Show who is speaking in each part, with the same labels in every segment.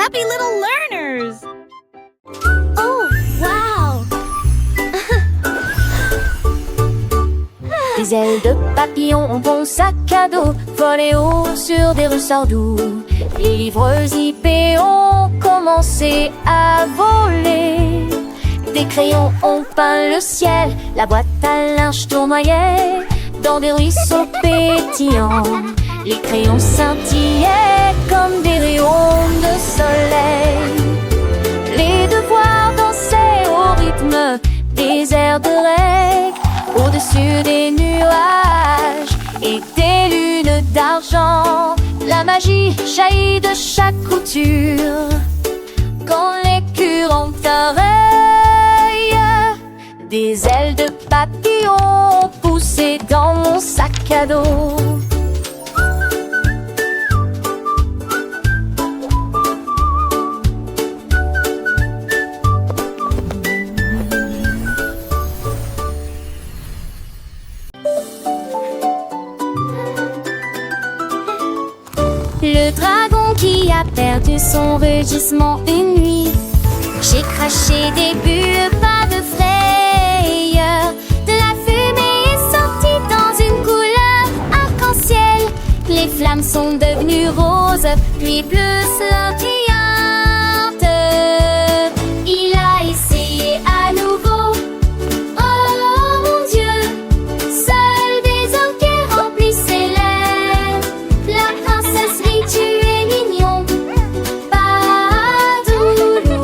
Speaker 1: happy little learners!
Speaker 2: Oh, wow!
Speaker 3: Des ailes de papillon, bon sac à dos, volé haut sur des ressorts doux. Les livreuses IP ont commencé à voler. Des crayons ont peint le ciel, la boîte à linge tournoyait dans des ruisseaux pétillants. Les crayons scintillaient comme des rayons de soleil. Les devoirs dansaient au rythme des airs de règle, au-dessus des nuages et des lunes d'argent. La magie jaillit de chaque couture quand les curants rayent. Des ailes de papillon poussées dans mon sac à dos. Le dragon qui a perdu son rugissement une nuit. J'ai craché des bulles, pas de frayeur. De la fumée est sortie dans une couleur arc-en-ciel. Les flammes sont devenues roses, puis bleues scintillantes. Il a essayé à nouveau. Oh mon Dieu, seuls des orgues remplissent ses lèvres. La princesse rit, tu es mignon, pas douloureux.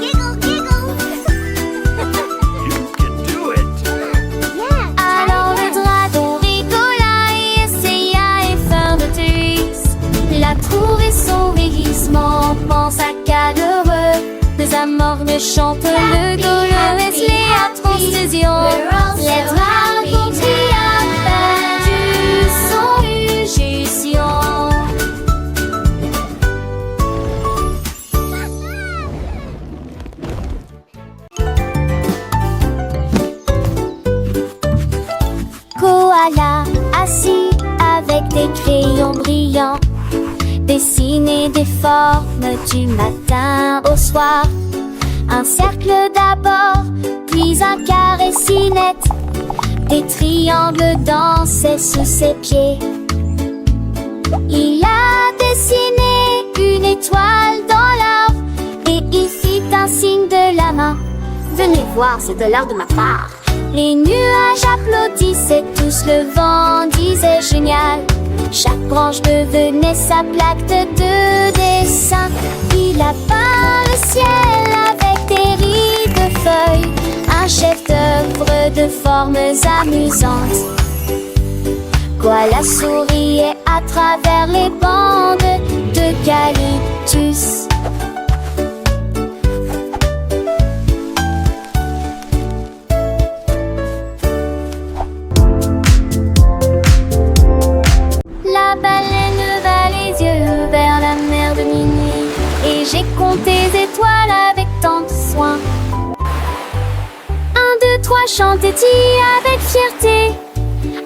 Speaker 2: Giggle, giggle!
Speaker 4: You can do it.
Speaker 2: Yeah!
Speaker 3: Alors le dragon rigola et essaya et fin de triste. La trouver son vieillissement, pense à calheureux. Des amornes chantent le dolorous, les atronces les dragons qui a perdu son rugissement. Koala assis avec des crayons brillants, dessiner des formes du matin au soir. Un cercle d'abord, puis un carré si net. Des triangles dansaient sous ses pieds. Il a dessiné une étoile dans l'arbre et il fit un signe de la main. Venez voir, c'est de l'art de ma part. Les nuages applaudissaient tous, le vent disait génial. Chaque branche devenait sa plaque de dessin. Il a peint le ciel avec des rides de feuilles, un chef-d'œuvre de formes amusantes. Koala souriait à travers les bandes d'eucalyptus. La baleine va les yeux vers la mer de minuit, et j'ai compté les étoiles avec tant de soin. 1, 2, 3 chantait-il avec fierté,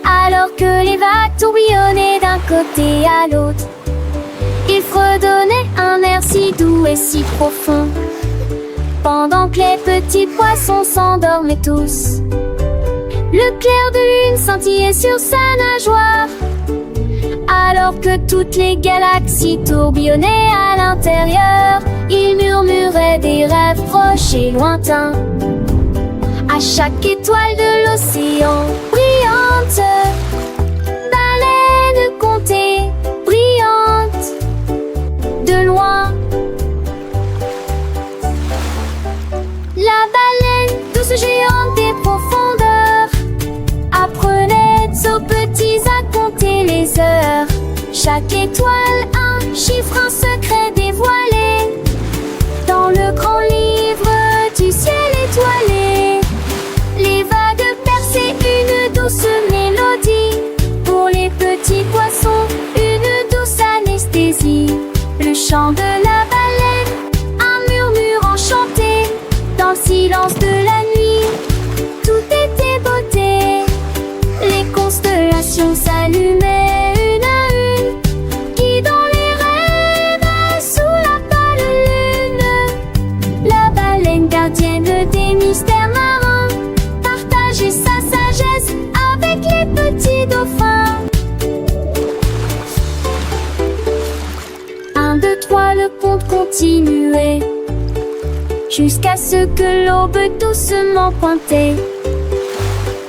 Speaker 3: alors que les vagues tourbillonnaient d'un côté à l'autre. Il fredonnait un air si doux et si profond, pendant que les petits poissons s'endormaient tous. Le clair de lune scintillait sur sa nageoire, alors que toutes les galaxies tourbillonnaient à l'intérieur. Il murmurait des rêves proches et lointains à chaque étoile de l'océan brillante. Baleine comptée, brillante, de loin. La baleine, douce géante des profondeurs, apprenait aux petits à compter les heures. Chaque étoile un chiffre, un secret dévoilé dans le grand livre du ciel étoilé. Les vagues perçaient une douce mélodie, pour les petits poissons une douce anesthésie. Le chant de la baleine, un murmure enchanté dans le silence de la nuit. Tout était beauté, les constellations s'allumaient une à une, guidant les rêves sous la continuait jusqu'à ce que l'aube doucement pointait.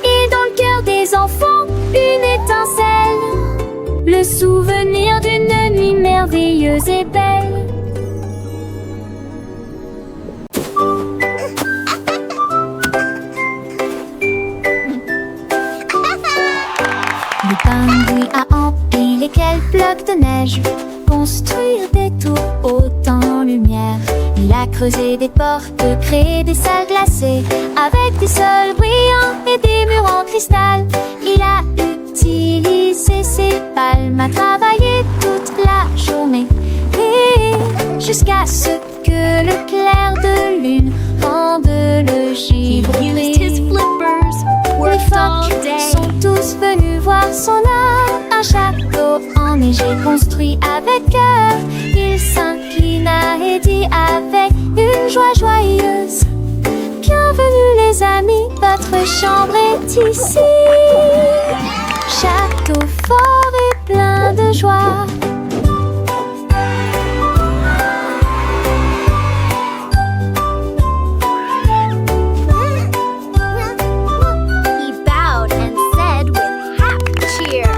Speaker 3: Et dans le cœur des enfants, une étincelle, le souvenir d'une nuit merveilleuse et belle. Le pingouin a empilé quelques blocs de neige, construire des tours hautes en lumière. Il a creusé des portes, créé des salles glacées, avec des sols brillants et des murs en cristal. Il a utilisé ses palmes à travailler toute la journée, et jusqu'à ce que le clair de lune rende le givré. Les phoques sont tous venus voir son art, un château enneigé construit avec cœur. Il s'inclina et dit avec une joie joyeuse: bienvenue les amis, votre chambre est ici. Château fort et plein de joie.
Speaker 2: He bowed and said with happy cheer,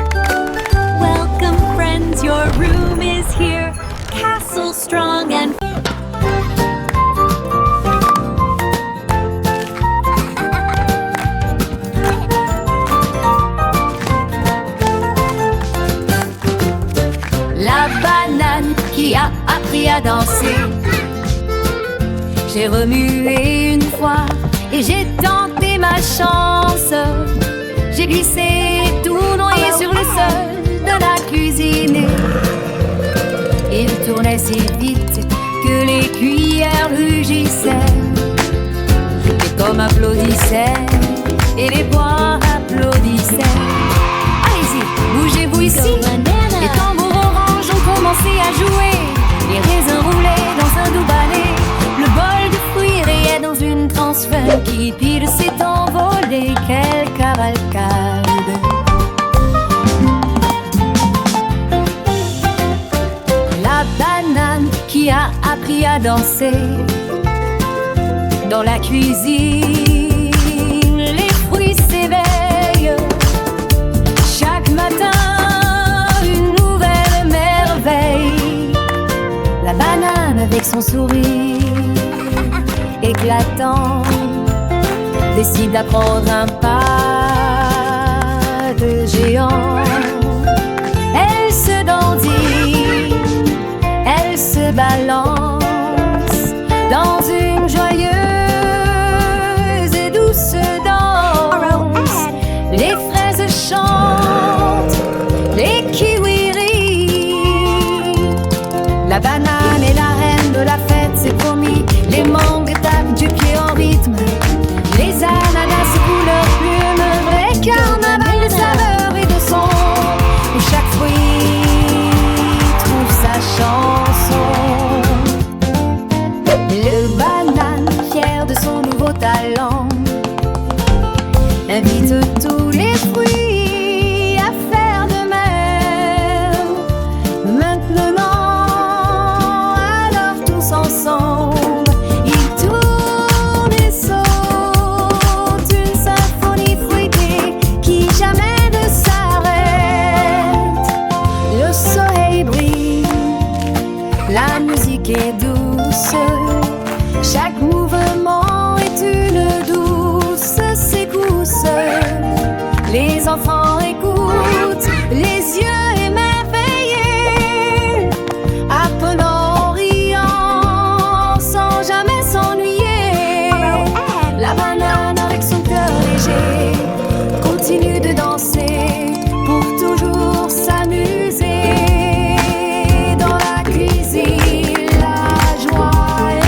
Speaker 1: Welcome, friends, your room is here. Castle strong and
Speaker 3: La banane qui a appris à danser. J'ai remué une fois et j'ai tenté ma chance. J'ai glissé tout noyé sur le sol de la cuisine. Il tournait si vite que les cuillères rugissaient. Les pommes applaudissaient et les poings applaudissaient. Allez-y, bougez-vous ici. Les tambours oranges ont commencé à jouer. Les raisins roulaient dans un doux balai. Le bol de fruits rayait dans une transe funky. Puis s'est envolé, quelle cavalcade. La banane qui a appris à danser. Dans la cuisine, les fruits s'éveillent. Chaque matin, une nouvelle merveille. La banane avec son sourire éclatant décide d'apprendre un pas de géant. Elle se dandine, elle se balance dans une joyeuse et douce danse. Les fraises chantent, les kiwis rient. La banane est la reine de la fête, c'est promis. Les mangues tapent du pied en rythme. Les ananas secouent leurs plumes. Vrai carnaval de saveurs et de sons, où chaque fruit trouve sa chanson. Le banane, fier de son nouveau talent, invite tous les fruits à faire de même. Maintenant, alors tous ensemble, ils tournent et sautent, une symphonie fruitée qui jamais ne s'arrête. Le soleil brille, la musique est douce, chaque mouvement est une douce secousse. Les enfants écoutent, les yeux émerveillés, apprenant, riant, sans jamais s'ennuyer. La banane avec son cœur léger continue de danser pour toujours s'amuser. Dans la cuisine, la joie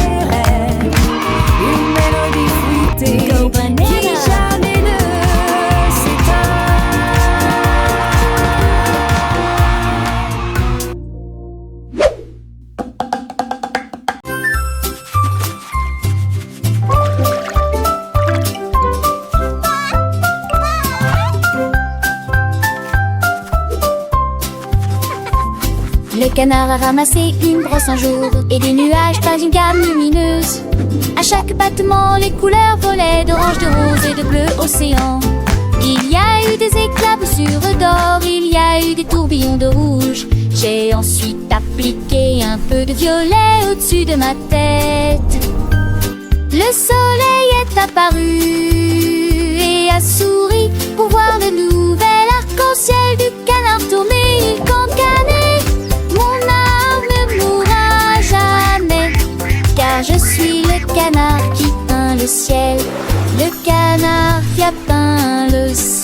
Speaker 3: Le canard a ramassé une brosse un jour et des nuages peint une gamme lumineuse. À chaque battement, les couleurs volaient d'orange, de rose et de bleu océan. Il y a eu des éclaboussures d'or, il y a eu des tourbillons de rouge. J'ai ensuite appliqué un peu de violet au-dessus de ma tête. Le soleil est apparu et a souri pour voir le nouvel arc-en-ciel du canard tourné. Il cancanait, mon art ne mourra jamais, car je suis le canard qui peint le ciel, le canard qui a peint le ciel.